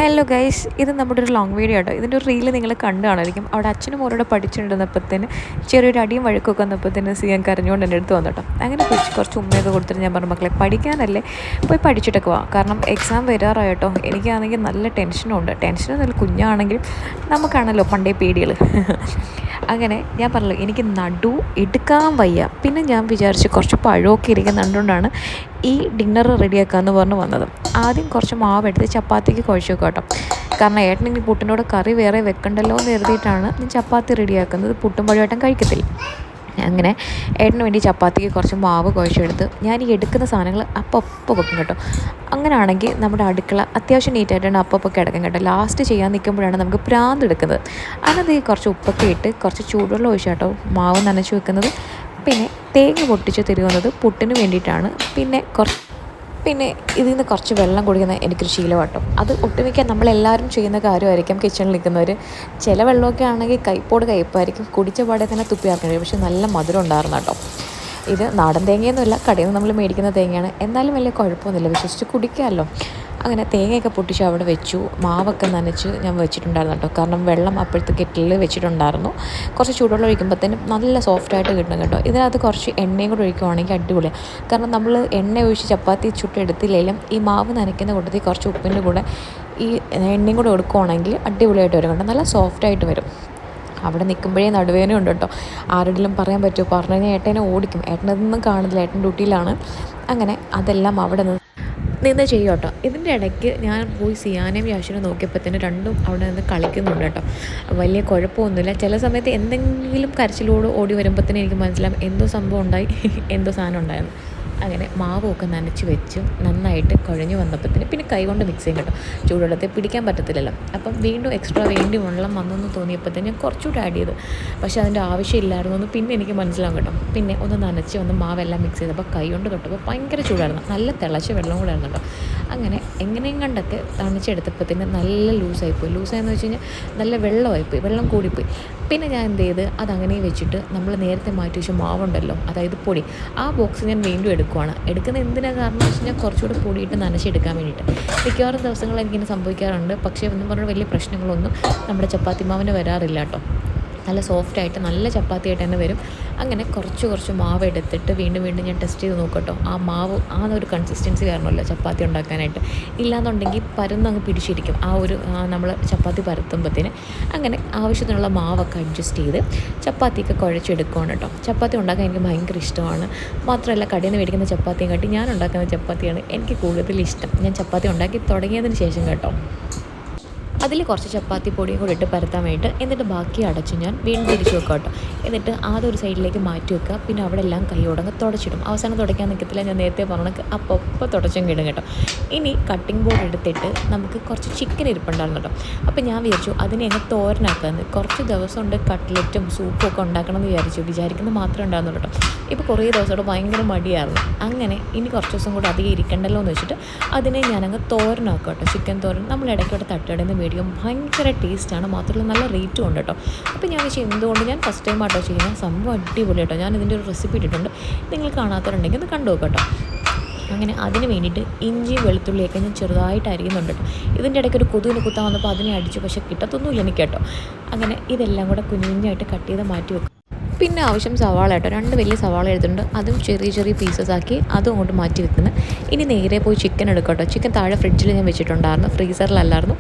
Hello guys, ഇത് നമ്മുടെ ഒരു ലോങ് വീഡിയോ ആട്ടോ. ഇതിൻ്റെ ഒരു റീല് നിങ്ങൾ കണ്ടു കാണുമായിരിക്കും. അവിടെ അച്ഛനും മോരോടെ പഠിച്ചിട്ടുണ്ടെന്നപ്പോഴത്തേന് ചെറിയൊരു അടിയും വഴക്കൊക്കെ വന്നപ്പോഴത്തേന് സിയാൻ കരഞ്ഞുകൊണ്ട് എൻ്റെ അടുത്ത് വന്നിട്ടോ. അങ്ങനെ കുറച്ച് ഉമ്മയൊക്കെ കൊടുത്തിട്ട് ഞാൻ പറഞ്ഞു, മക്കളെ പഠിക്കാനല്ലേ, പോയി പഠിച്ചിട്ടൊക്കെ വാ, കാരണം എക്സാം വരാറായിട്ടോ. എനിക്കാണെങ്കിൽ നല്ല ടെൻഷനുണ്ട്. ടെൻഷനൊന്നുമില്ല, കുഞ്ഞാണെങ്കിലും നമുക്കാണല്ലോ പണ്ടേ പേടികൾ. അങ്ങനെ ഞാൻ പറഞ്ഞു, എനിക്ക് നടു എടുക്കാൻ വയ്യ. പിന്നെ ഞാൻ വിചാരിച്ച് കുറച്ച് പഴമൊക്കെ ഇരിക്കുന്നുകൊണ്ടാണ് ഈ ഡിന്നർ റെഡിയാക്കാമെന്ന് പറഞ്ഞ് വന്നത്. ആദ്യം കുറച്ച് മാവെടുത്ത് ചപ്പാത്തിക്ക് കുഴച്ച് വെക്കുക കേട്ടോ. കാരണം ഏട്ടൻ ഇനി പുട്ടിനോട് കറി വേറെ വെക്കണ്ടല്ലോ എന്ന് കരുതിയിട്ടാണ് ഞാൻ ചപ്പാത്തി റെഡിയാക്കുന്നത്. പുട്ടും പഴമായിട്ടും കഴിക്കത്തില്ല. അങ്ങനെ ഏട്ടന് വേണ്ടി ചപ്പാത്തിക്ക് കുറച്ച് മാവ് കുഴച്ചെടുത്ത് ഞാൻ ഈ എടുക്കുന്ന സാധനങ്ങൾ അപ്പം വെക്കും കേട്ടോ. അങ്ങനെയാണെങ്കിൽ നമ്മുടെ അടുക്കള അത്യാവശ്യം നീറ്റായിട്ടാണ് അപ്പം കിടക്കും കേട്ടോ. ലാസ്റ്റ് ചെയ്യാൻ നിൽക്കുമ്പോഴാണ് നമുക്ക് പ്രാന്ത് എടുക്കുന്നത്. അതിനകത്ത് കുറച്ച് ഉപ്പൊക്കെ ഇട്ട് കുറച്ച് ചൂടുവെള്ളം ഒഴിച്ച് കേട്ടോ മാവ് നനച്ച് വെക്കുന്നത്. പിന്നെ തേങ്ങ പൊട്ടിച്ച് തിരുവുന്നത് പുട്ടിന് വേണ്ടിയിട്ടാണ്. പിന്നെ ഇതിൽ നിന്ന് കുറച്ച് വെള്ളം കുടിക്കുന്ന എനിക്കൊരു ശീലമാട്ടോ. അത് ഒട്ടുമിക്ക നമ്മളെല്ലാവരും ചെയ്യുന്ന കാര്യമായിരിക്കും കിച്ചണിൽ നിൽക്കുന്നവർ. ചില വെള്ളമൊക്കെ ആണെങ്കിൽ കയ്പ്പായിരിക്കും, കുടിച്ച പാടെ തന്നെ തുപ്പിയാർക്കേണ്ടി വരും. പക്ഷെ നല്ല മധുരം ഉണ്ടായിരുന്നു കേട്ടോ. ഇത് നാടൻ തേങ്ങയൊന്നുമില്ല, കടയിൽ നിന്ന് നമ്മൾ മേടിക്കുന്ന തേങ്ങയാണ്. എന്നാലും വലിയ കുഴപ്പമൊന്നുമില്ല, വിശ്വസിച്ച് കുടിക്കാമല്ലോ. അങ്ങനെ തേങ്ങയൊക്കെ പൊട്ടിച്ച് അവിടെ വെച്ചു. മാവൊക്കെ നനച്ച് ഞാൻ വെച്ചിട്ടുണ്ടായിരുന്നു കേട്ടോ. കാരണം വെള്ളം അപ്പോഴത്തെ കെറ്റിലിൽ വെച്ചിട്ടുണ്ടായിരുന്നു. കുറച്ച് ചൂടുവെള്ളം ഒഴിക്കുമ്പോഴത്തേനും നല്ല സോഫ്റ്റായിട്ട് കിട്ടണം കേട്ടോ. ഇതിനകത്ത് കുറച്ച് എണ്ണയും കൂടെ ഒഴിക്കുവാണെങ്കിൽ അടിപൊളിയാണ്. കാരണം നമ്മൾ എണ്ണ ഒഴിച്ച് ചപ്പാത്തി ചുട്ടെടുത്തില്ലെങ്കിലും ഈ മാവ് നനയ്ക്കുന്ന കൂട്ടത്തിൽ കുറച്ച് ഉപ്പിൻ്റെ കൂടെ ഈ എണ്ണയും കൂടെ കൊടുക്കുവാണെങ്കിൽ അടിപൊളിയായിട്ട് വരും കേട്ടോ. നല്ല സോഫ്റ്റായിട്ട് വരും. അവിടെ നിൽക്കുമ്പോഴേ നടുവേദന ഉണ്ട് കേട്ടോ. ആരോടെങ്കിലും പറയാൻ പറ്റുമോ? പറഞ്ഞു കഴിഞ്ഞാൽ ഏട്ടനെ ഓടിക്കും. ഏട്ടനതൊന്നും കാണുന്നില്ല, ഏട്ടൻ ഡ്യൂട്ടിയിലാണ്. അങ്ങനെ അതെല്ലാം അവിടെ നിന്ന് ചെയ്യും കേട്ടോ. ഇതിൻ്റെ ഇടയ്ക്ക് ഞാൻ പോയി സിയാനെയും യാഷിനെ നോക്കിയപ്പോഴത്തേന് രണ്ടും അവിടെ നിന്ന് കളിക്കുന്നുണ്ട് കേട്ടോ. വലിയ കുഴപ്പമൊന്നുമില്ല. ചില സമയത്ത് എന്തെങ്കിലും കരച്ചിലോട് ഓടി വരുമ്പോഴത്തേന് എനിക്ക് മനസ്സിലാവും എന്തോ സംഭവം ഉണ്ടായി, എന്തോ സാധനം ഉണ്ടായിരുന്നു. അങ്ങനെ മാവൊക്കെ നനച്ച് വെച്ച് നന്നായിട്ട് കുഴഞ്ഞു വന്നപ്പോഴത്തേന് പിന്നെ കൈകൊണ്ട് മിക്സ് ചെയ്യും കേട്ടോ. ചൂടുവെള്ളത്തിൽ പിടിക്കാൻ പറ്റത്തില്ലല്ലോ. അപ്പം വീണ്ടും എക്സ്ട്രാ വെള്ളം വന്നെന്ന് തോന്നിയപ്പോഴത്തേന് ഞാൻ കുറച്ചുകൂടെ ആഡ് ചെയ്തു. പക്ഷേ അതിൻ്റെ ആവശ്യമില്ലായിരുന്നു എന്ന് പിന്നെ എനിക്ക് മനസ്സിലാവും കേട്ടോ. പിന്നെ ഒന്ന് നനച്ച് ഒന്ന് മാവെല്ലാം മിക്സ് ചെയ്തപ്പോൾ കൈ കൊണ്ട് തൊട്ടപ്പോൾ ഭയങ്കര ചൂടായിരുന്നു. നല്ല തിളച്ച വെള്ളം കൂടെ ആയിരുന്നു കേട്ടോ. അങ്ങനെ എങ്ങനെയും കണ്ടൊക്കെ തണിച്ചെടുത്തപ്പോഴത്തേന് നല്ല ലൂസായിപ്പോയി. ലൂസായെന്ന് വെച്ച് കഴിഞ്ഞാൽ നല്ല വെള്ളമായിപ്പോയി, വെള്ളം കൂടിപ്പോയി. പിന്നെ ഞാൻ എന്ത് ചെയ്ത് അതങ്ങനെ വെച്ചിട്ട് നമ്മൾ നേരത്തെ മാറ്റി വെച്ച മാവുണ്ടല്ലോ, അതായത് പൊടി, ആ ബോക്സ് ഞാൻ വീണ്ടും എടുക്കുന്ന എന്തിനാ കാരണം എന്ന് വെച്ച് കഴിഞ്ഞാൽ കുറച്ചുകൂടെ പൊടിയിട്ട് നനച്ചെടുക്കാൻ വേണ്ടിയിട്ട്. മിക്കവാറും ദിവസങ്ങൾ എനിക്കിങ്ങനെ സംഭവിക്കാറുണ്ട്. പക്ഷേ ഒന്നും പറഞ്ഞാൽ വലിയ പ്രശ്നങ്ങളൊന്നും നമ്മുടെ ചപ്പാത്തി മാവിന് വരാറില്ല കേട്ടോ. നല്ല സോഫ്റ്റായിട്ട് നല്ല ചപ്പാത്തിയായിട്ട് തന്നെ വരും. അങ്ങനെ കുറച്ച് മാവ് എടുത്തിട്ട് വീണ്ടും ഞാൻ ടെസ്റ്റ് ചെയ്ത് നോക്കട്ടോ. ആ മാവ് ആ ഒരു കൺസിസ്റ്റൻസി കാരണമല്ലോ ചപ്പാത്തി ഉണ്ടാക്കാനായിട്ട്. ഇല്ലാന്നുണ്ടെങ്കിൽ പരന്നങ്ങ് പിടിച്ചിരിക്കും ആ ഒരു നമ്മൾ ചപ്പാത്തി പരത്തുമ്പോഴത്തേന്. അങ്ങനെ ആവശ്യത്തിനുള്ള മാവൊക്കെ അഡ്ജസ്റ്റ് ചെയ്ത് ചപ്പാത്തിയൊക്കെ കുഴച്ചെടുക്കുകയാണ് കേട്ടോ. ചപ്പാത്തി ഉണ്ടാക്കാൻ എനിക്ക് ഭയങ്കര ഇഷ്ടമാണ്. മാത്രമല്ല കടയിൽ നിന്ന് മേടിക്കുന്ന ചപ്പാത്തിയും കാട്ടി ഞാൻ ഉണ്ടാക്കുന്ന ചപ്പാത്തിയാണ് എനിക്ക് കൂടുതൽ ഇഷ്ടം. ഞാൻ ചപ്പാത്തി ഉണ്ടാക്കി തുടങ്ങിയതിന് ശേഷം കേട്ടോ. അതിൽ കുറച്ച് ചപ്പാത്തി പൊടിയും കൂടി ഇട്ട് പരത്താൻ വേണ്ടിയിട്ട്, എന്നിട്ട് ബാക്കി അടച്ച് ഞാൻ വീണ്ടും തിരിച്ച് വെക്കുക കേട്ടോ. എന്നിട്ട് ആദ്യം ഒരു സൈഡിലേക്ക് മാറ്റി വെക്കുക. പിന്നെ അവിടെ എല്ലാം കൈയോടങ്ങ് തുടച്ചിടും. അവസാനം തുടയ്ക്കാൻ നിൽക്കത്തില്ല, ഞാൻ നേരത്തെ പറഞ്ഞൊക്കെ അപ്പോൾ തുടച്ചങ്ങ് ഇടും കേട്ടോ. ഇനി കട്ടിംഗ് ബോർഡ് എടുത്തിട്ട് നമുക്ക് കുറച്ച് ചിക്കൻ ഇരിപ്പുണ്ടായിരുന്നു കേട്ടോ. അപ്പോൾ ഞാൻ വിചാരിച്ചു അതിനെ അങ്ങ് തോരനാക്കാമെന്ന്. കുറച്ച് ദിവസം കൊണ്ട് കട്ട്ലറ്റും സൂപ്പും ഒക്കെ ഉണ്ടാക്കണം എന്ന് വിചാരിക്കുന്നത് മാത്രമേ ഉണ്ടാകുന്നുള്ളൂ കേട്ടോ. ഇപ്പോൾ കുറേ ദിവസമായിട്ട് ഭയങ്കര മടിയായിരുന്നു. അങ്ങനെ ഇനി കുറച്ച് ദിവസം കൂടെ അധികം ഇരിക്കണ്ടല്ലോ എന്ന് വെച്ചിട്ട് അതിനെ ഞാനങ്ങ് തോരനാക്കുക കേട്ടോ. ചിക്കൻ തോരൻ നമ്മൾ ഇടയ്ക്കോടെ തട്ടുകടയിൽ നിന്ന് ഭയങ്കര ടേസ്റ്റാണ്. മാത്രമല്ല നല്ല റേറ്റും ഉണ്ട് കേട്ടോ. അപ്പോൾ ഞാൻ വെച്ചാൽ എന്തുകൊണ്ട് ഞാൻ ഫസ്റ്റ് ടൈം ആട്ടോ ചെയ്യുന്നത്. സംഭവം അടിപൊളി കേട്ടോ. ഞാൻ ഇതിൻ്റെ ഒരു റെസിപ്പി ഇട്ടിട്ടുണ്ട്, നിങ്ങൾ കാണാത്തവരുണ്ടെങ്കിൽ ഒന്ന് കണ്ടു നോക്കാം കേട്ടോ. അങ്ങനെ അതിന് വേണ്ടിയിട്ട് ഇഞ്ചിയും വെളുത്തുള്ളിയൊക്കെ ഞാൻ ചെറുതായിട്ട് അരിയുന്നുണ്ട് കേട്ടോ. ഇതിൻ്റെ ഇടയ്ക്ക് ഒരു കൊതുവിന് കുത്താൻ വന്നപ്പോൾ അതിനെ അടിച്ചു, പക്ഷേ കിട്ടത്തൊന്നുമില്ല എനിക്ക് കേട്ടോ. അങ്ങനെ ഇതെല്ലാം കൂടെ കുഞ്ഞായിട്ട് കട്ട് ചെയ്ത് മാറ്റി വെക്കും. പിന്നെ ആവശ്യം സവാള കേട്ടോ. 2 വലിയ സവാള എടുത്തിട്ടുണ്ട്. അതും ചെറിയ പീസസ് ആക്കി അതും അങ്ങോട്ട് മാറ്റി വെക്കുന്നത്. ഇനി നേരെ പോയി ചിക്കൻ എടുക്കാം കേട്ടോ. ചിക്കൻ താഴെ ഫ്രിഡ്ജിൽ ഞാൻ വെച്ചിട്ടുണ്ടായിരുന്നു, ഫ്രീസറിലല്ലായിരുന്നു.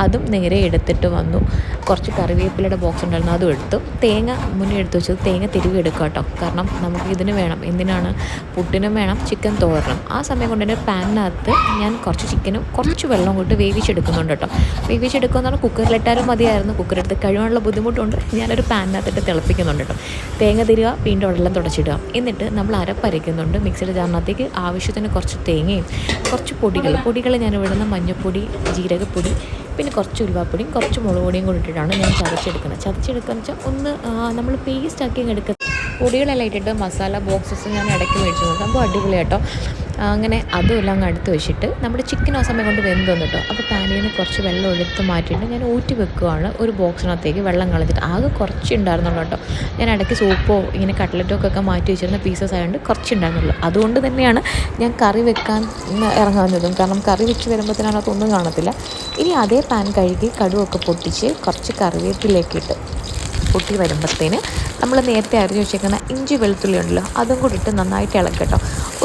അതും നേരെ എടുത്തിട്ട് വന്നു. കുറച്ച് കറിവേപ്പിലയുടെ ബോക്സ് ഉണ്ടായിരുന്നു, അതും എടുത്തു. തേങ്ങ മുന്നേ എടുത്ത് വെച്ചത് തേങ്ങ തിരുവി എടുക്കുക കേട്ടോ. കാരണം നമുക്ക് ഇതിന് വേണം, എന്തിനാണ്, പുട്ടിനും വേണം, ചിക്കൻ തോരണം. ആ സമയം കൊണ്ട് തന്നെ പാനിനകത്ത് ഞാൻ കുറച്ച് ചിക്കനും കുറച്ച് വെള്ളം കൊണ്ട് വേവിച്ചെടുക്കുന്നുണ്ട് കേട്ടോ. വേവിച്ചെടുക്കുമെന്ന് പറഞ്ഞാൽ കുക്കറിലിട്ടാലും മതിയായിരുന്നു. കുക്കറെടുത്ത് കഴിവാനുള്ള ബുദ്ധിമുട്ടുണ്ട്. ഞാനൊരു പാനിനകത്തിട്ട് തിളപ്പിക്കുന്നുണ്ട് കേട്ടോ. തേങ്ങ തിരുക, വീണ്ടും വെള്ളം തുടച്ചിടുക. എന്നിട്ട് നമ്മൾ അരപ്പരയ്ക്കുന്നുണ്ട്. മിക്സിയുടെ ജാറിനകത്തേക്ക് ആവശ്യത്തിന് കുറച്ച് തേങ്ങയും കുറച്ച് പൊടികൾ ഞാൻ ഇവിടുന്ന് മഞ്ഞൾപ്പൊടി, ജീരകപ്പൊടി, പിന്നെ കുറച്ച് ഉലുവാപ്പൊടിയും കുറച്ച് മുളക് പൊടിയും കൂടി ഇട്ടിട്ടാണ് ഞാൻ ചതച്ചെടുക്കുകയെന്ന് വെച്ചാൽ ഒന്ന് നമ്മൾ പേസ്റ്റ് ആക്കി എടുക്കുക. പൊടികളെല്ലാം ഇട്ടിട്ട് മസാല ബോക്സസ് ഞാൻ ഇടയ്ക്ക് മേടിച്ചു. സംഭവം അടിപൊളി കേട്ടോ. അങ്ങനെ അതുമെല്ലാം അങ്ങ് അടുത്ത് വെച്ചിട്ട് നമ്മുടെ ചിക്കൻ ആ സമയം കൊണ്ട് വെന്ത് വന്നിട്ടോ. അപ്പോൾ പാനിൽ നിന്ന് കുറച്ച് വെള്ളം എടുത്ത് മാറ്റിയിട്ട് ഞാൻ ഊറ്റി വെക്കുകയാണ് ഒരു ബോക്സിനകത്തേക്ക് വെള്ളം കളഞ്ഞിട്ട്. ആകെ കുറച്ച് ഉണ്ടായിരുന്നുള്ളൂ കേട്ടോ. ഞാൻ ഇടയ്ക്ക് സൂപ്പോ ഇങ്ങനെ കട്ട്ലറ്റൊക്കെ മാറ്റി വെച്ചിരുന്ന പീസസ് ആയതുകൊണ്ട് കുറച്ചുണ്ടായിരുന്നുള്ളൂ. അതുകൊണ്ട് തന്നെയാണ് ഞാൻ കറി വെക്കാൻ ഇറങ്ങാഞ്ഞതും. കാരണം കറി വെച്ച് വരുമ്പോഴത്തേനാണ് അതൊന്നും കാണത്തില്ല. ഇനി അതേ പാൻ കഴുകി കടുവൊക്കെ പൊട്ടിച്ച് കുറച്ച് കറിവേപ്പിലേക്ക് ഇട്ട് പൊട്ടി വരുമ്പോഴത്തേന് നമ്മൾ നേരത്തെ അരിഞ്ഞ് വെച്ചേക്കുന്ന ഇഞ്ചി വെളുത്തുള്ളി ഉണ്ടല്ലോ അതും കൂടി ഇട്ട് നന്നായിട്ട് ഇളക്കട്ടോ.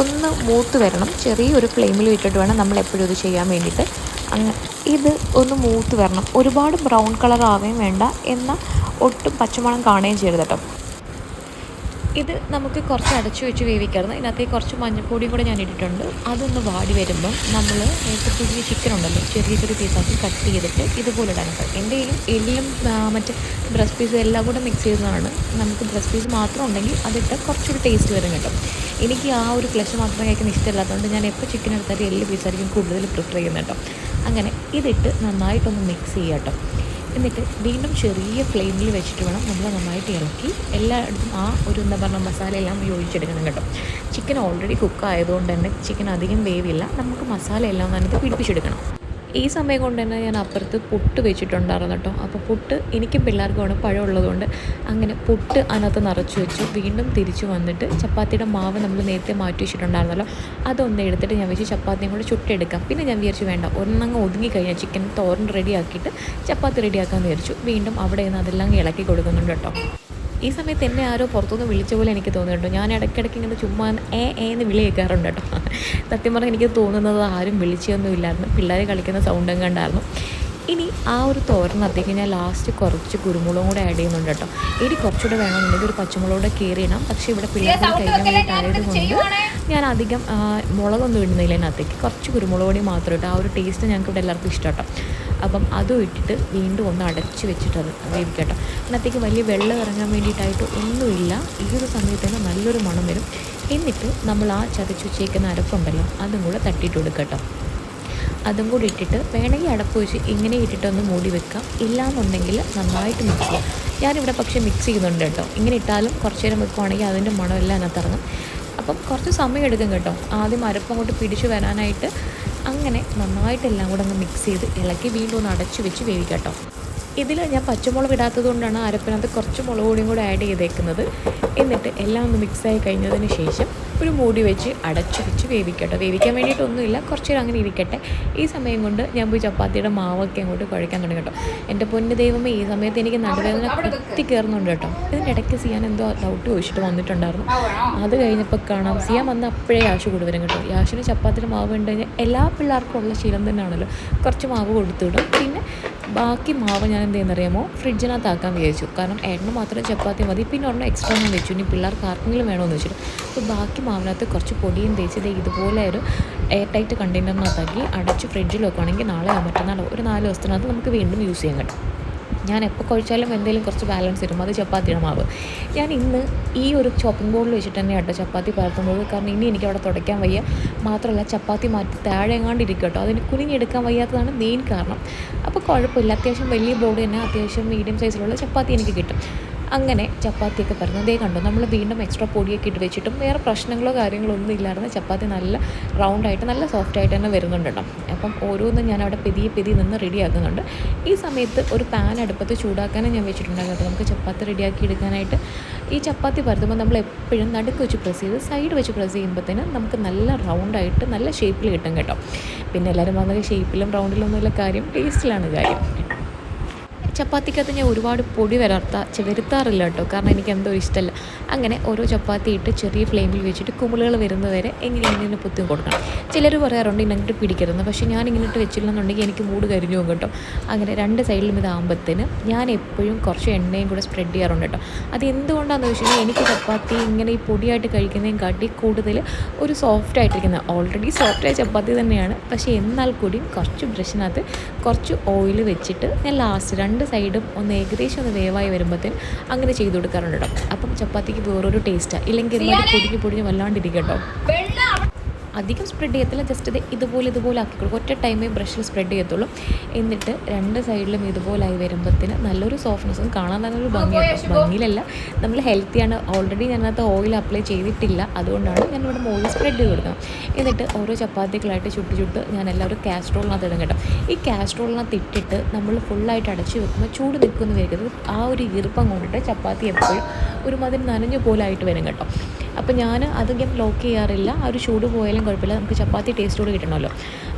ഒന്ന് മൂത്ത് വരണം. ചെറിയൊരു ഫ്ലെയിമിൽ ഇട്ടിട്ട് വേണം നമ്മൾ എപ്പോഴും ഇത് ചെയ്യാൻ വേണ്ടിയിട്ട്. ഇത് ഒന്ന് മൂത്ത് വരണം. ഒരുപാട് ബ്രൗൺ കളർ ആവുകയും വേണ്ട, എന്നാൽ ഒട്ടും പച്ചമണം കാണുകയും ചെയ്യരുത് കേട്ടോ. ഇത് നമുക്ക് കുറച്ച് അടച്ചു വെച്ച് വേവിക്കാറുണ്ട്. ഇതിനകത്തേക്ക് കുറച്ച് മഞ്ഞൾപ്പൊടിയും കൂടെ ഞാൻ ഇട്ടിട്ടുണ്ട്. അതൊന്ന് വാടി വരുമ്പം നമ്മൾ നേരത്തെ പുതിയ ചിക്കൻ ഉണ്ടല്ലോ ചെറിയ ചെറിയ പീസാക്കി കട്ട് ചെയ്തിട്ട് ഇതുപോലെ ഇടാനുണ്ട്. എൻ്റെ കയ്യിലും എല്ലും മറ്റേ ബ്രസ്റ്റ് പീസും എല്ലാം കൂടെ മിക്സ് ചെയ്തതാണ്. നമുക്ക് ബ്രസ്റ്റ് പീസ് മാത്രം ഉണ്ടെങ്കിൽ അതിട്ട് കുറച്ചൊരു ടേസ്റ്റ് വരും കേട്ടോ. എനിക്ക് ആ ഒരു ഫ്ലഷ് മാത്രം കഴിക്കുന്ന ഇഷ്ടമില്ലാത്തതുകൊണ്ട് ഞാൻ എപ്പോൾ ചിക്കൻ എടുത്താലും എല്ല് പീസായിരിക്കും കൂടുതൽ പ്രിഫർ ചെയ്യുന്നത് കേട്ടോ. അങ്ങനെ ഇതിട്ട് നന്നായിട്ടൊന്ന് മിക്സ് ചെയ്യാം കേട്ടോ. എന്നിട്ട് വീണ്ടും ചെറിയ ഫ്ലെയിമിൽ വെച്ചിട്ട് വേണം നമ്മൾ നന്നായിട്ട് ഇളക്കി എല്ലായിടത്തും ആ ഒരു എന്താ പറഞ്ഞാൽ മസാലയെല്ലാം യോജിച്ചെടുക്കണം കേട്ടോ. ചിക്കൻ ഓൾറെഡി കുക്ക് ആയതുകൊണ്ട് തന്നെ ചിക്കൻ അധികം വേവില്ല. നമുക്ക് മസാല എല്ലാം നന്നായിട്ട് പിടിപ്പിച്ചെടുക്കണം. ഈ സമയം കൊണ്ട് തന്നെ ഞാൻ അപ്പുറത്ത് പുട്ട് വെച്ചിട്ടുണ്ടായിരുന്നു കേട്ടോ. അപ്പോൾ പുട്ട് എനിക്കും പിള്ളേർക്കുമാണ് പഴമുള്ളതുകൊണ്ട് അങ്ങനെ പുട്ട് അതിനകത്ത് നിറച്ച് വെച്ചു. വീണ്ടും തിരിച്ചു വന്നിട്ട് ചപ്പാത്തിയുടെ മാവ് നമ്മൾ നേരത്തെ മാറ്റി വെച്ചിട്ടുണ്ടായിരുന്നല്ലോ അതൊന്ന് എടുത്തിട്ട് ഞാൻ വെച്ച് ചപ്പാത്തിയും കൂടെ ചുട്ടെടുക്കാം. പിന്നെ ഞാൻ വിചാരിച്ചു വേണ്ട ഒന്നങ്ങ് ഒതുങ്ങിക്കഴിഞ്ഞാൽ ചിക്കൻ തോരൻ റെഡിയാക്കിയിട്ട് ചപ്പാത്തി റെഡിയാക്കാമെന്ന് വിചാരിച്ചു. വീണ്ടും അവിടെ നിന്ന് അതെല്ലാം ഇളക്കി കൊടുക്കുന്നുണ്ട് കേട്ടോ. ഈ സമയത്ത് എന്നെ ആരോ പുറത്തുനിന്ന് വിളിച്ച പോലെ എനിക്ക് തോന്നുന്നുണ്ടോ. ഞാൻ ഇടയ്ക്കിടയ്ക്ക് ഇങ്ങനെ ചുമ്മാ എന്ന് വിളി കേൾക്കാറുണ്ട് കേട്ടോ. സത്യം പറഞ്ഞാൽ എനിക്ക് തോന്നുന്നത് ആരും വിളിച്ചൊന്നും ഇല്ലായിരുന്നു, പിള്ളേർ കളിക്കുന്ന സൗണ്ടും കണ്ടായിരുന്നു. ഇനി ആ ഒരു തോരനകത്തേക്ക് ഞാൻ ലാസ്റ്റ് കുറച്ച് കുരുമുളകും കൂടെ ആഡ് ചെയ്യുന്നുണ്ട് കേട്ടോ. ഇനി കുറച്ചുകൂടെ വേണമെന്നുണ്ടെങ്കിൽ ഒരു പച്ചമുളകൂടെ കയറിയിടാം. പക്ഷേ ഇവിടെ പിള്ളേർക്ക് കഴിക്കാൻ വേണ്ടിയിട്ടായതുകൊണ്ട് ഞാൻ അധികം മുളകൊന്നും ഇടുന്നില്ല അതിനകത്തേക്ക്. കുറച്ച് കുരുമുളക് പൊടി മാത്രം ഇട്ട് ആ ഒരു ടേസ്റ്റ് ഞങ്ങൾക്ക് ഇവിടെ എല്ലാവർക്കും ഇഷ്ടം കേട്ടോ. അപ്പം അതും ഇട്ടിട്ട് വീണ്ടും ഒന്ന് അടച്ച് വെച്ചിട്ട് അത് വേവിക്കട്ടോ. അതിനകത്തേക്ക് വലിയ വെള്ളം ഇറങ്ങാൻ വേണ്ടിയിട്ടായിട്ട് ഒന്നുമില്ല. ഈ ഒരു സമയത്ത് തന്നെ നല്ലൊരു മണം വരും. എന്നിട്ട് നമ്മൾ ആ ചതച്ച് വെച്ചേക്കുന്ന അരപ്പുണ്ടല്ലോ അതും കൂടെ തട്ടിയിട്ട് കൊടുക്കട്ടോ. അതും കൂടി ഇട്ടിട്ട് വേണമെങ്കിൽ അടപ്പ് വെച്ച് ഇങ്ങനെ ഇട്ടിട്ടൊന്ന് മൂടി വെക്കാം. ഇല്ലയെന്നുണ്ടെങ്കിൽ നന്നായിട്ട് മിക്സ് ചെയ്യാം. ഞാനിവിടെ പക്ഷേ മിക്സ് ചെയ്യുന്നുണ്ട് കേട്ടോ. ഇങ്ങനെ ഇട്ടാലും കുറച്ച് നേരം വെക്കുവാണെങ്കിൽ അതിൻ്റെ മണമെല്ലാം അതിനകത്ത് ഇറങ്ങും. അപ്പം കുറച്ച് സമയം എടുക്കും കേട്ടോ ആദ്യം അരപ്പം അങ്ങോട്ട് പിടിച്ച് വരാനായിട്ട്. അങ്ങനെ നന്നായിട്ട് എല്ലാം കൂടെ ഒന്ന് മിക്സ് ചെയ്ത് ഇളക്കി വീണ്ടും ഒന്ന് അടച്ച് വെച്ച് വേവിക്കട്ടോ. ഇതിൽ ഞാൻ പച്ചമുളക് ഇടാത്തത് കൊണ്ടാണ് അരപ്പിനകത്ത് കുറച്ച് മുളക് പൊടിയും കൂടെ ആഡ് ചെയ്തേക്കുന്നത്. എന്നിട്ട് എല്ലാം ഒന്ന് മിക്സായി കഴിഞ്ഞതിന് ശേഷം ഒരു മൂടി വെച്ച് അടച്ച് വെച്ച് വേവിക്കട്ടോ. വേവിക്കാൻ വേണ്ടിയിട്ടൊന്നുമില്ല, കുറച്ച് നേരം അങ്ങനെ ഇരിക്കട്ടെ. ഈ സമയം കൊണ്ട് ഞാൻ പോയി ചപ്പാത്തിയുടെ മാവൊക്കെ അങ്ങോട്ട് കുഴക്കാൻ തുടങ്ങി കേട്ടോ. എൻ്റെ പൊന്നു ദൈവമേ, ഈ സമയത്ത് എനിക്ക് നടുവേദന കുത്തി കയറുന്നുണ്ട് കേട്ടോ. ഇതിൻ്റെ ഇടയ്ക്ക് സിയാൻ എന്തോ ഡൗട്ട് ചോദിച്ചിട്ട് വന്നിട്ടുണ്ടായിരുന്നു. അത് കഴിഞ്ഞപ്പോൾ കാണാം സിയാൻ വന്ന് അപ്പോഴേ യാഷ് കൂടി വരും കേട്ടോ. യാഷിന് ചപ്പാത്തിയുടെ മാവ് ഉണ്ട് കഴിഞ്ഞാൽ എല്ലാ പിള്ളേർക്കും ഉള്ള ശീലം തന്നെയാണല്ലോ. കുറച്ച് മാവ് കൊടുത്തുവിടും. പിന്നെ ബാക്കി മാവ് ഞാൻ എന്ത് ചെയ്യുന്നറിയാമോ ഫ്രിഡ്ജിനകത്താക്കാൻ വിചാരിച്ചു. കാരണം ഏട്ടന് മാത്രം ചപ്പാത്തി മതി, പിന്നെ ഒരെണ്ണം എക്സ്ട്രാ ഞാൻ വെച്ചു. ഇനി പിള്ളേർക്ക് ആർക്കെങ്കിലും വേണമെന്ന് വെച്ചിട്ട് അപ്പോൾ ബാക്കി മാവിനകത്ത് കുറച്ച് പൊടിയും തേച്ചത് ഇതുപോലെ ഒരു എയർ ടൈറ്റ് കണ്ടെയ്നറിനകത്താക്കി അടച്ച് ഫ്രിഡ്ജിൽ വെക്കുകയാണെങ്കിൽ നാളെ മറ്റന്നാളോ ഒരു 4 ദിവസത്തിനകത്ത് നമുക്ക് വീണ്ടും യൂസ് ചെയ്യാൻ കേട്ടോ. ഞാൻ എപ്പോൾ കഴിച്ചാലും എന്തെങ്കിലും കുറച്ച് ബാലൻസ് വരും. അത് ചപ്പാത്തിയുടെ മാവ് ഞാൻ ഇന്ന് ഈ ഒരു ചോപ്പിംഗ് ബോർഡിൽ വെച്ചിട്ട് തന്നെ കേട്ടോ ചപ്പാത്തി പരത്തുന്നത്. കാരണം ഇനി എനിക്ക് അവിടെ തുടയ്ക്കാൻ വയ്യ. മാത്രമല്ല ചപ്പാത്തി മാറ്റി താഴെ എങ്ങാണ്ടിരിക്കും കേട്ടോ. അതിന് കുനിഞ്ഞെടുക്കാൻ വയ്യാത്തതാണ് മെയിൻ കാരണം. അപ്പോൾ കുഴപ്പമില്ല, അത്യാവശ്യം വലിയ ബോർഡ് തന്നെ അത്യാവശ്യം മീഡിയം സൈസിലുള്ള ചപ്പാത്തി എനിക്ക് കിട്ടും. അങ്ങനെ ചപ്പാത്തിയൊക്കെ പറഞ്ഞതേ കണ്ടു. നമ്മൾ വീണ്ടും എക്സ്ട്രാ പൊടിയൊക്കെ ഇട്ട് വെച്ചിട്ടും വേറെ പ്രശ്നങ്ങളോ കാര്യങ്ങളോ ഒന്നും ഇല്ലായിരുന്നു. ചപ്പാത്തി നല്ല റൗണ്ടായിട്ട് നല്ല സോഫ്റ്റായിട്ട് തന്നെ വരുന്നുണ്ട് കേട്ടോ. അപ്പം ഓരോന്നും ഞാൻ അവിടെ പെതിയെ നിന്ന് റെഡിയാക്കുന്നുണ്ട്. ഈ സമയത്ത് ഒരു പാൻ അടുപ്പത്ത് ചൂടാക്കാനും ഞാൻ വെച്ചിട്ടുണ്ടാകും കേട്ടോ. നമുക്ക് ചപ്പാത്തി റെഡിയാക്കി എടുക്കാനായിട്ട് ഈ ചപ്പാത്തി പരത്തുമ്പോൾ നമ്മൾ എപ്പോഴും നടുക്ക് വെച്ച് പ്രസ് ചെയ്ത് സൈഡ് വെച്ച് പ്രസ് ചെയ്യുമ്പോഴത്തേനും നമുക്ക് നല്ല റൗണ്ടായിട്ട് നല്ല ഷേപ്പിൽ കിട്ടും കേട്ടോ. പിന്നെ എല്ലാവരും വന്നത് ഷേപ്പിലും റൗണ്ടിലൊന്നുമില്ല കാര്യം, ടേസ്റ്റിലാണ് കാര്യം. ചപ്പാത്തിക്കകത്ത് ഞാൻ ഒരുപാട് പൊടി വരുത്താറില്ല കേട്ടോ. കാരണം എനിക്ക് എന്തോ ഇഷ്ടമല്ല. അങ്ങനെ ഓരോ ചപ്പാത്തി ഇട്ട് ചെറിയ ഫ്ലെയിമിൽ വെച്ചിട്ട് കുമിളുകൾ വരുന്നവരെ എങ്ങനെ പൊത്തും കൊടുക്കണം. ചിലർ പറയാറുണ്ട് ഇന്നിട്ട് പിടിക്കരുത്. പക്ഷേ ഞാൻ ഇങ്ങോട്ട് വെച്ചില്ലെന്നുണ്ടെങ്കിൽ എനിക്ക് മൂട് കരിഞ്ഞു പോകും കേട്ടോ. അങ്ങനെ 2 സൈഡിലും ഇതാകുമ്പോഴത്തേന് ഞാൻ എപ്പോഴും കുറച്ച് എണ്ണയും കൂടെ സ്പ്രെഡ് ചെയ്യാറുണ്ട് കേട്ടോ. അത് എന്തുകൊണ്ടാണെന്ന് വെച്ച് കഴിഞ്ഞാൽ എനിക്ക് ചപ്പാത്തി ഇങ്ങനെ ഈ പൊടിയായിട്ട് കഴിക്കുന്നതും കാട്ടി കൂടുതൽ ഒരു സോഫ്റ്റായിട്ടിരിക്കുന്നത്. ഓൾറെഡി സോഫ്റ്റായ ചപ്പാത്തി തന്നെയാണ്. പക്ഷേ എന്നാൽ കൂടിയും കുറച്ച് ബ്രഷിനകത്ത് കുറച്ച് ഓയിൽ വെച്ചിട്ട് ഞാൻ ലാസ്റ്റ് 2 സൈഡും ഒന്ന് ഏകദേശം ഒന്ന് വേവായി വരുമ്പോഴത്തേന് അങ്ങനെ ചെയ്ത് കൊടുക്കാറുണ്ട് കേട്ടോ. അപ്പം ചപ്പാത്തിക്ക് വേറൊരു ടേസ്റ്റാണ്. ഇല്ലെങ്കിൽ പൊടിഞ്ഞ് വല്ലാണ്ടിരിക്കും കേട്ടോ. അധികം സ്പ്രെഡ് ചെയ്യത്തില്ല, ജസ്റ്റ് ഇതുപോലെ ആക്കി കൊടുക്കും. ഒറ്റ ടൈമേ ബ്രഷിൽ സ്പ്രെഡ് ചെയ്യത്തുള്ളൂ. എന്നിട്ട് രണ്ട് സൈഡിലും ഇതുപോലായി വരുമ്പോഴത്തേന് നല്ലൊരു സോഫ്റ്റ്നെസ്സും കാണാൻ നല്ലൊരു ഭംഗിയാട്ടോ. ഭംഗിയിലല്ല, നമ്മൾ ഹെൽത്തിയാണ്. ഓൾറെഡി ഞാനകത്ത് ഓയിൽ അപ്ലൈ ചെയ്തിട്ടില്ല, അതുകൊണ്ടാണ് ഞാനിവിടെ ഓയിൽ സ്പ്രെഡ് ചെയ്ത് കൊടുക്കണം. എന്നിട്ട് ഓരോ ചപ്പാത്തികളായിട്ട് ചുട്ട് ഞാൻ എല്ലാവരും കാസ്ട്രോളിനകത്ത് ഇടും കേട്ടോ. ഈ കാസ്ട്രോളിനകത്ത് ഇട്ടിട്ട് നമ്മൾ ഫുള്ളായിട്ട് അടച്ച് വെക്കുമ്പോൾ ചൂട് നിൽക്കുമെന്ന് വരരുത്. ആ ഒരു ഈർപ്പം കൊണ്ടിട്ട് ചപ്പാത്തി എപ്പോഴും ഒരുമാതിരി നനഞ്ഞ പോലായിട്ട് വരും കേട്ടോ. അപ്പോൾ ഞാൻ അധികം ലോക്ക് ചെയ്യാറില്ല. ആ ഒരു ചൂട് പോയാലും കുഴപ്പമില്ല, നമുക്ക് ചപ്പാത്തി ടേസ്റ്റോട് കിട്ടണമല്ലോ.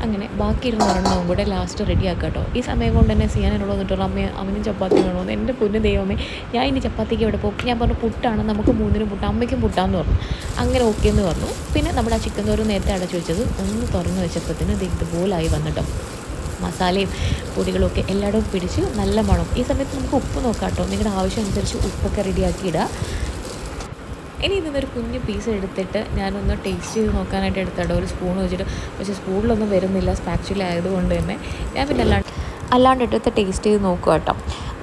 അങ്ങനെ ബാക്കി ഒരെണ്ണവും കൂടെ ലാസ്റ്റ് റെഡിയാക്കാം കേട്ടോ. ഈ സമയം കൊണ്ട് തന്നെ ചെയ്യാനുള്ള വന്നിട്ടുള്ള അവനും ചപ്പാത്തി വേണമെന്ന്. എൻ്റെ പൊന്നു ദൈവമേ, ഞാൻ ഇനി ചപ്പാത്തിക്ക് എവിടെ പോകും? ഞാൻ പറഞ്ഞു പുട്ടാണ്, നമുക്ക് മൂന്നിനും പുട്ടാണ്, അമ്മയ്ക്കും പുട്ടാന്ന് പറഞ്ഞു. അങ്ങനെ ഓക്കെ എന്ന് പറഞ്ഞു. പിന്നെ നമ്മുടെ ആ ചിക്കൻ തോറ് നേരത്തെ അടച്ചു വെച്ചത് ഒന്ന് തുറന്ന് വെച്ചപ്പോഴത്തേന് ഇത് ഇതുപോലായി വന്നിട്ടോ. മസാലയും പൊടികളൊക്കെ എല്ലായിടവും പിടിച്ച് നല്ല മണം. ഈ സമയത്ത് നമുക്ക് ഉപ്പ് നോക്കാം കേട്ടോ. നിങ്ങളുടെ ആവശ്യം അനുസരിച്ച് ഉപ്പൊക്കെ റെഡിയാക്കി ഇടുക. ഇനി ഇന്നൊരു കുഞ്ഞ് പീസ് എടുത്തിട്ട് ഞാനൊന്ന് ടേസ്റ്റ് ചെയ്ത് നോക്കാനായിട്ട് എടുത്തിട്ടോ, ഒരു സ്പൂൺ വെച്ചിട്ട്. പക്ഷേ സ്പൂണിലൊന്നും വരുന്നില്ല, സ്പാക്ച്വലി ആയതുകൊണ്ട് തന്നെ ഞാൻ പിന്നെ അല്ലാണ്ട് എടുത്ത് ടേസ്റ്റ് ചെയ്ത് നോക്കുക കേട്ടോ.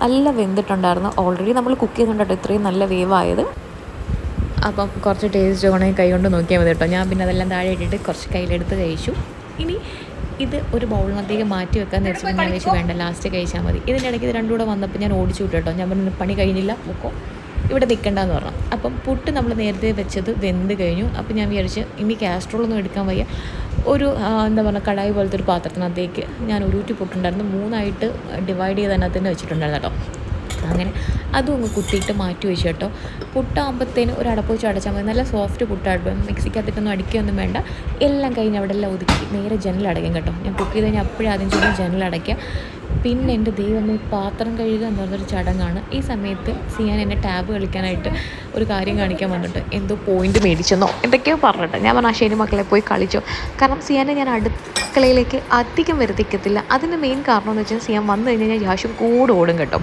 നല്ല വെന്തിട്ടുണ്ടായിരുന്നു. ഓൾറെഡി നമ്മൾ കുക്ക് ചെയ്യുന്നുണ്ടോ ഇത്രയും നല്ല വേവായത്. അപ്പം കുറച്ച് ടേസ്റ്റ് വേണമെങ്കിൽ കൈ കൊണ്ട് നോക്കിയാൽ മതി കേട്ടോ. ഞാൻ പിന്നെ അതെല്ലാം താഴെ ഇട്ടിട്ട് കുറച്ച് കയ്യിലെടുത്ത് കഴിച്ചു. ഇനി ഇത് ഒരു ബൗളിനകത്തേക്ക് മാറ്റി വെക്കാൻ വെച്ചിട്ട് ഞാൻ വെച്ച് വേണ്ട, ലാസ്റ്റ് കഴിച്ചാൽ മതി. ഇതിൻ്റെ ഇടയ്ക്ക് ഇത് രണ്ടും കൂടെ വന്നപ്പോൾ ഞാൻ ഓടിച്ചു വിട്ടു കേട്ടോ. ഞാൻ പറഞ്ഞു പണി കഴിഞ്ഞില്ല, പൊക്കോ, ഇവിടെ നിൽക്കണ്ടെന്ന് പറഞ്ഞു. അപ്പം പുട്ട് നമ്മൾ നേരത്തെ വെച്ചത് വെന്ത് കഴിഞ്ഞു. അപ്പം ഞാൻ വിചാരിച്ച് ഇനി കാസ്ട്രോളൊന്നും എടുക്കാൻ വയ്യ, ഒരു എന്താ പറയുക കടായി പോലത്തെ ഒരു പാത്രത്തിനകത്തേക്ക് ഞാൻ ഉരുട്ടി പുട്ടുണ്ടായിരുന്നു, 3ആയിട്ട് ഡിവൈഡ് ചെയ്ത് അതിനകത്ത് തന്നെ വെച്ചിട്ടുണ്ടായിരുന്നു കേട്ടോ. അങ്ങനെ അതും ഒന്ന് കുത്തിയിട്ട് മാറ്റി വെച്ചു കേട്ടോ. പുട്ടാകുമ്പോഴത്തേന് ഒരു അടപ്പ് വെച്ച് അടച്ചാൽ മതി. നല്ല സോഫ്റ്റ് പുട്ടാടും, മിക്സിക്കകത്തിട്ടൊന്നും അടിക്കുകയൊന്നും വേണ്ട. എല്ലാം കഴിഞ്ഞ് അവിടെ എല്ലാം ഒതുക്കി നേരെ ജനലടയ്ക്കും കേട്ടോ. ഞാൻ കുക്ക് ചെയ്ത് കഴിഞ്ഞാൽ അപ്പോഴും ആദ്യം ചെയ്ത് ജനലടയ്ക്കുക. പിന്നെ എൻ്റെ ദൈവമേ, പാത്രം കഴുകുക എന്ന് പറഞ്ഞൊരു ചടങ്ങാണ്. ഈ സമയത്ത് സിയാൻ എന്നെ ടാബ് കളിക്കാനായിട്ട് ഒരു കാര്യം കാണിക്കാൻ വന്നിട്ട് എന്തോ പോയിൻ്റ് മേടിച്ചെന്നോ എന്തൊക്കെയോ പറഞ്ഞിട്ട് ഞാൻ പറഞ്ഞു ശരി മക്കളെ പോയി കളിച്ചോ. കാരണം സിയാനെ ഞാൻ അടുക്കളയിലേക്ക് അധികം വരുത്തിക്കത്തില്ല. അതിന് മെയിൻ കാരണം എന്ന് വെച്ചാൽ സിയാൻ വന്നു കഴിഞ്ഞാൽ ഞാൻ യാശം കൂടെ ഓടും കേട്ടോ.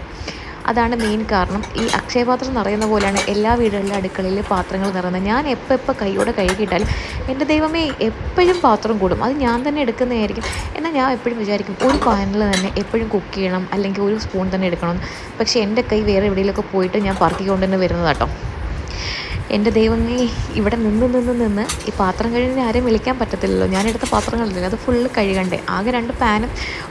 അതാണ് മെയിൻ കാരണം. ഈ അക്ഷയപാത്രം നിറയുന്ന പോലെയാണ് എല്ലാ വീടുകളിലെ അടുക്കളയിൽ പാത്രങ്ങൾ നിറയുന്നത്. ഞാൻ എപ്പോൾ കൈയോടെ കഴുകിയിട്ടാലും എൻ്റെ ദൈവമേ എപ്പോഴും പാത്രം കൂടും. അത് ഞാൻ തന്നെ എടുക്കുന്നതായിരിക്കും. എന്നാൽ ഞാൻ എപ്പോഴും വിചാരിക്കും ഒരു പാനിൽ തന്നെ എപ്പോഴും കുക്ക് ചെയ്യണം, അല്ലെങ്കിൽ ഒരു സ്പൂൺ തന്നെ എടുക്കണം. പക്ഷേ എൻ്റെ കൈ വേറെ എവിടെയെങ്കിലുമൊക്കെ പോയിട്ട് ഞാൻ പറക്കിക്കൊണ്ട് തന്നെ വരുന്നത് കേട്ടോ. എൻ്റെ ദൈവമേ, ഇവിടെ നിന്ന് ഈ പാത്രം കഴുകാൻ ആരെയും വിളിക്കാൻ പറ്റത്തില്ലല്ലോ. ഞാനെടുത്ത പാത്രങ്ങളില്ല, അത് ഫുള്ള് കഴുകണ്ടേ. ആകെ 2 പാനും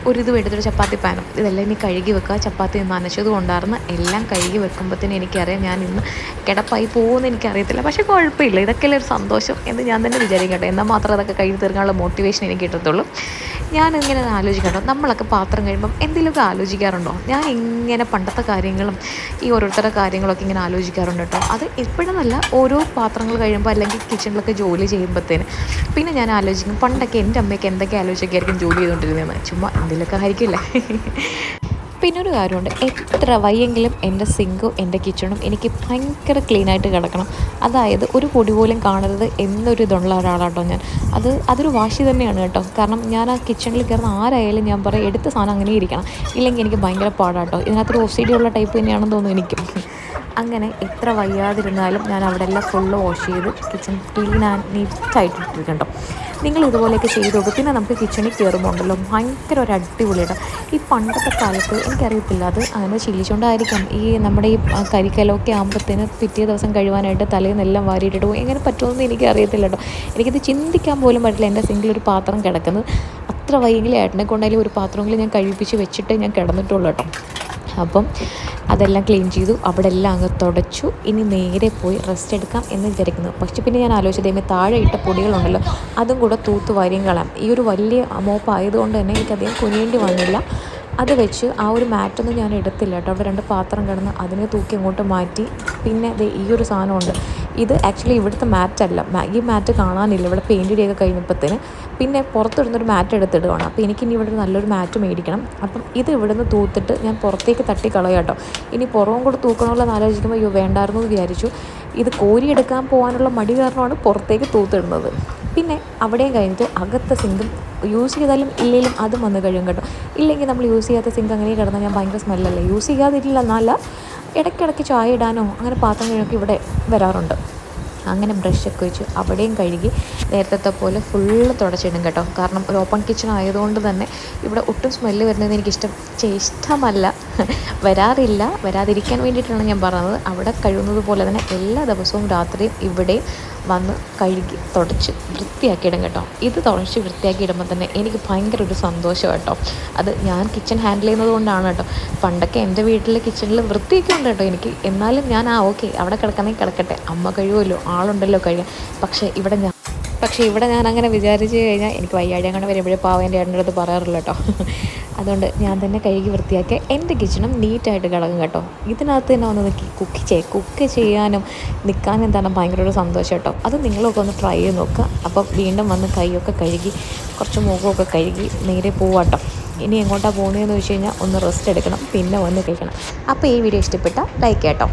ഒരു എടുത്തൊരു ചപ്പാത്തി പാനും. ഇതെല്ലാം ഇനി കഴുകി വെക്കുക. ചപ്പാത്തി നനച്ചത് കൊണ്ടായിരുന്നു. എല്ലാം കഴുകി വെക്കുമ്പോഴത്തേന് എനിക്കറിയാം ഞാൻ ഇന്ന് കിടപ്പായി പോകുമെന്ന് എനിക്കറിയത്തില്ല. പക്ഷേ കുഴപ്പമില്ല, ഇതൊക്കെയല്ലേ ഒരു സന്തോഷം എന്ന് ഞാൻ തന്നെ വിചാരിക്കട്ടെ. എന്നാൽ മാത്രം അതൊക്കെ കഴുകി തീർക്കാനുള്ള മോട്ടിവേഷൻ എനിക്ക് കിട്ടത്തുള്ളൂ. ഞാനിങ്ങനെ ആലോചിക്കട്ടോ, നമ്മളൊക്കെ പാത്രം കഴിയുമ്പം എന്തെങ്കിലുമൊക്കെ ആലോചിക്കാറുണ്ടോ? ഞാൻ ഇങ്ങനെ പണ്ടത്തെ കാര്യങ്ങളും ഈ ഓരോരുത്തരുടെ കാര്യങ്ങളൊക്കെ ഇങ്ങനെ ആലോചിക്കാറുണ്ട് കേട്ടോ. അത് എപ്പോഴെന്നല്ല, ഓരോ പാത്രങ്ങൾ കഴിയുമ്പോൾ അല്ലെങ്കിൽ കിച്ചണിലൊക്കെ ജോലി ചെയ്യുമ്പോഴത്തേന് പിന്നെ ഞാൻ ആലോചിക്കും പണ്ടൊക്കെ എൻ്റെ അമ്മയ്ക്ക് എന്തൊക്കെ ആലോചിക്കായിരിക്കും ജോലി ചെയ്തുകൊണ്ടിരുന്നതെന്ന്. ചുമ്മാ എന്തെങ്കിലുമൊക്കെ ആയിരിക്കില്ലേ. പിന്നെ ഒരു കാര്യമുണ്ട്, എത്ര വയ്യെങ്കിലും എൻ്റെ സിങ്കും എൻ്റെ കിച്ചണും എനിക്ക് ഭയങ്കര ക്ലീനായിട്ട് കിടക്കണം. അതായത് ഒരു പൊടി പോലും കാണരുത് എന്നൊരു ഇതുള്ള ഒരാളാട്ടോ ഞാൻ. അതൊരു വാശി തന്നെയാണ് കേട്ടോ. കാരണം ഞാൻ ആ കിച്ചണിൽ കയറുന്ന ആരായാലും ഞാൻ പറയും എടുത്ത സാധനം അങ്ങനെ ഇരിക്കണം, ഇല്ലെങ്കിൽ എനിക്ക് ഭയങ്കര പാടാട്ടോ. ഇതിനകത്തൊരു OCD ഉള്ള ടൈപ്പ് തന്നെയാണെന്ന് തോന്നുന്നു എനിക്കും. അങ്ങനെ എത്ര വയ്യാതിരുന്നാലും ഞാൻ അവിടെ എല്ലാം ഫുള്ള് വാഷ് ചെയ്ത് കിച്ചൺ ക്ലീൻ ആൻഡ് നീറ്റായിട്ടിരിക്കട്ടോ. നിങ്ങൾ ഇതുപോലെയൊക്കെ ചെയ്ത് നോക്കും. പിന്നെ നമുക്ക് കിച്ചണിൽ കയറുമ്പോൾ ഉണ്ടല്ലോ ഭയങ്കര ഒരു അടിപൊളിയാട്ടോ. ഈ പണ്ടത്തെ കാലത്ത് എനിക്കറിയത്തില്ല, അത് അങ്ങനെ ശീലിച്ചുകൊണ്ടായിരിക്കാം, ഈ നമ്മുടെ ഈ കരിക്കലൊക്കെ ആകുമ്പോഴത്തേന് പിറ്റേ ദിവസം കഴിവാനായിട്ട് തലേന്നെല്ലാം വാരിയിട്ടിട്ട് പോകും. എങ്ങനെ പറ്റുമെന്ന് എനിക്കറിയത്തില്ല കേട്ടോ. എനിക്കത് ചിന്തിക്കാൻ പോലും പറ്റില്ല. എൻ്റെ സിങ്കിലൊരു പാത്രം കിടക്കുന്നത് അത്ര വൈകിലെ ഏട്ടനെ കൊണ്ടായാലും ഒരു പാത്രമെങ്കിലും ഞാൻ കഴിപ്പിച്ച് വെച്ചിട്ട് ഞാൻ കിടന്നിട്ടുള്ളൂ കേട്ടോ. അപ്പം അതെല്ലാം ക്ലീൻ ചെയ്തു, അവിടെ എല്ലാം അങ്ങ് തുടച്ചു. ഇനി നേരെ പോയി റെസ്റ്റ് എടുക്കാം എന്ന് വിചാരിക്കുന്നു. പക്ഷേ പിന്നെ ഞാൻ ആലോചിച്ചതേ താഴെ ഇട്ട പൊടികളുണ്ടല്ലോ അതും കൂടെ തൂത്ത് വാരിയും കളയാം. ഈ ഒരു വലിയ മോപ്പായതുകൊണ്ട് തന്നെ എനിക്കധികം കുനിയേണ്ടി വന്നില്ല. അത് വെച്ച് ആ ഒരു മാറ്റൊന്നും ഞാൻ എടുത്തില്ല കേട്ടോ. അവിടെ 2 പാത്രം കിടന്ന് അതിനെ തൂക്കി അങ്ങോട്ട് മാറ്റി. പിന്നെ ഈ ഒരു സാധനമുണ്ട്, ഇത് ആക്ച്വലി ഇവിടുത്തെ മാറ്റല്ല. ഈ മാറ്റ് കാണാനില്ല ഇവിടെ പെയിൻ്റ് ഇടിയൊക്കെ കഴിഞ്ഞപ്പോഴത്തേന്. പിന്നെ പുറത്തിടുന്നൊരു മാറ്റ് എടുത്തിടുവാണ്. അപ്പോൾ എനിക്കിനി ഇവിടെ നല്ലൊരു മാറ്റ് മേടിക്കണം. അപ്പം ഇത് ഇവിടുന്ന് തൂത്തിട്ട് ഞാൻ പുറത്തേക്ക് തട്ടിക്കളയാം കേട്ടോ. ഇനി പുറവും കൂടെ തൂക്കണമല്ലോ എന്ന് ആലോചിക്കുമ്പോൾ അയ്യോ വേണ്ടായിരുന്നു എന്ന് വിചാരിച്ചു. ഇത് കോരിയെടുക്കാൻ പോകാനുള്ള മടി കാരണമാണ് പുറത്തേക്ക് തൂത്തിടുന്നത്. പിന്നെ അവിടെയും കഴിഞ്ഞിട്ട് അകത്തെ സിങ്കും യൂസ് ചെയ്താലും ഇല്ലെങ്കിലും അതും വന്ന് കഴിയും കേട്ടോ. ഇല്ലെങ്കിൽ നമ്മൾ യൂസ് ചെയ്യാത്ത സിങ്ക് അങ്ങനെ കിടന്നാൽ ഞാൻ ഭയങ്കര സ്മെല്ലല്ലേ. യൂസ് ചെയ്യാതില്ല എന്നല്ല, ഇടയ്ക്കിടയ്ക്ക് ചായ ഇടാനോ അങ്ങനെ പാത്രം കഴുകി ഇവിടെ വരാറുണ്ട്. അങ്ങനെ ബ്രഷൊക്കെ വെച്ച് അവിടെയും കഴുകി നേരത്തെ പോലെ ഫുള്ള് തുടച്ചിടും കേട്ടോ. കാരണം ഒരു ഓപ്പൺ കിച്ചൺ ആയതുകൊണ്ട് തന്നെ ഇവിടെ ഒട്ടും സ്മെല്ല് വരുന്നത് ഇഷ്ടമല്ല, വരാറില്ല. വരാതിരിക്കാൻ വേണ്ടിയിട്ടാണ് ഞാൻ പറഞ്ഞത്. അവിടെ കഴിയുന്നത് പോലെ തന്നെ എല്ലാ ദിവസവും രാത്രിയും ഇവിടെയും വന്ന് കഴുകി തുടച്ച് വൃത്തിയാക്കിയിടും കേട്ടോ. ഇത് തുടച്ച് വൃത്തിയാക്കിയിടുമ്പോൾ തന്നെ എനിക്ക് ഭയങ്കര ഒരു സന്തോഷം കേട്ടോ. അത് ഞാൻ കിച്ചൺ ഹാൻഡിൽ ചെയ്യുന്നത് കൊണ്ടാണ് കേട്ടോ. പണ്ടൊക്കെ എൻ്റെ വീട്ടിലെ കിച്ചണിൽ വൃത്തിയൊക്കെ ഉണ്ട് കേട്ടോ എനിക്ക്. എന്നാലും ഞാൻ ഓക്കെ അവിടെ കിടക്കണമെങ്കിൽ കിടക്കട്ടെ, അമ്മ കഴിയുമല്ലോ, ആളുണ്ടല്ലോ കഴിയാൻ. പക്ഷേ ഇവിടെ ഞാൻ അങ്ങനെ വിചാരിച്ച് കഴിഞ്ഞാൽ എനിക്ക് വയ്യാടി അങ്ങനെ വരുമ്പോഴേ പാവം എൻ്റെ ഏട്ടൻ്റെ അടുത്ത് പറയാറില്ല കേട്ടോ. അതുകൊണ്ട് ഞാൻ തന്നെ കഴുകി വൃത്തിയാക്കി എൻ്റെ കിച്ചണും നീറ്റായിട്ട് കിടക്കും കേട്ടോ. ഇതിനകത്ത് തന്നെ വന്ന് കുക്ക് ചെയ്യാനും നിൽക്കാനും എന്താണ് ഭയങ്കര ഒരു സന്തോഷം കേട്ടോ. അത് നിങ്ങളൊക്കെ ഒന്ന് ട്രൈ ചെയ്ത് നോക്കുക. അപ്പം വീണ്ടും വന്ന് കൈയൊക്കെ കഴുകി കുറച്ച് മുഖമൊക്കെ കഴുകി നേരെ പോവാട്ടോ. ഇനി എങ്ങോട്ടാണ് പോകുന്നതെന്ന് വെച്ച് കഴിഞ്ഞാൽ ഒന്ന് റെസ്റ്റ് എടുക്കണം, പിന്നെ വന്ന് കഴിക്കണം. അപ്പോൾ ഈ വീഡിയോ ഇഷ്ടപ്പെട്ടാൽ ലൈക്ക് കേട്ടോ.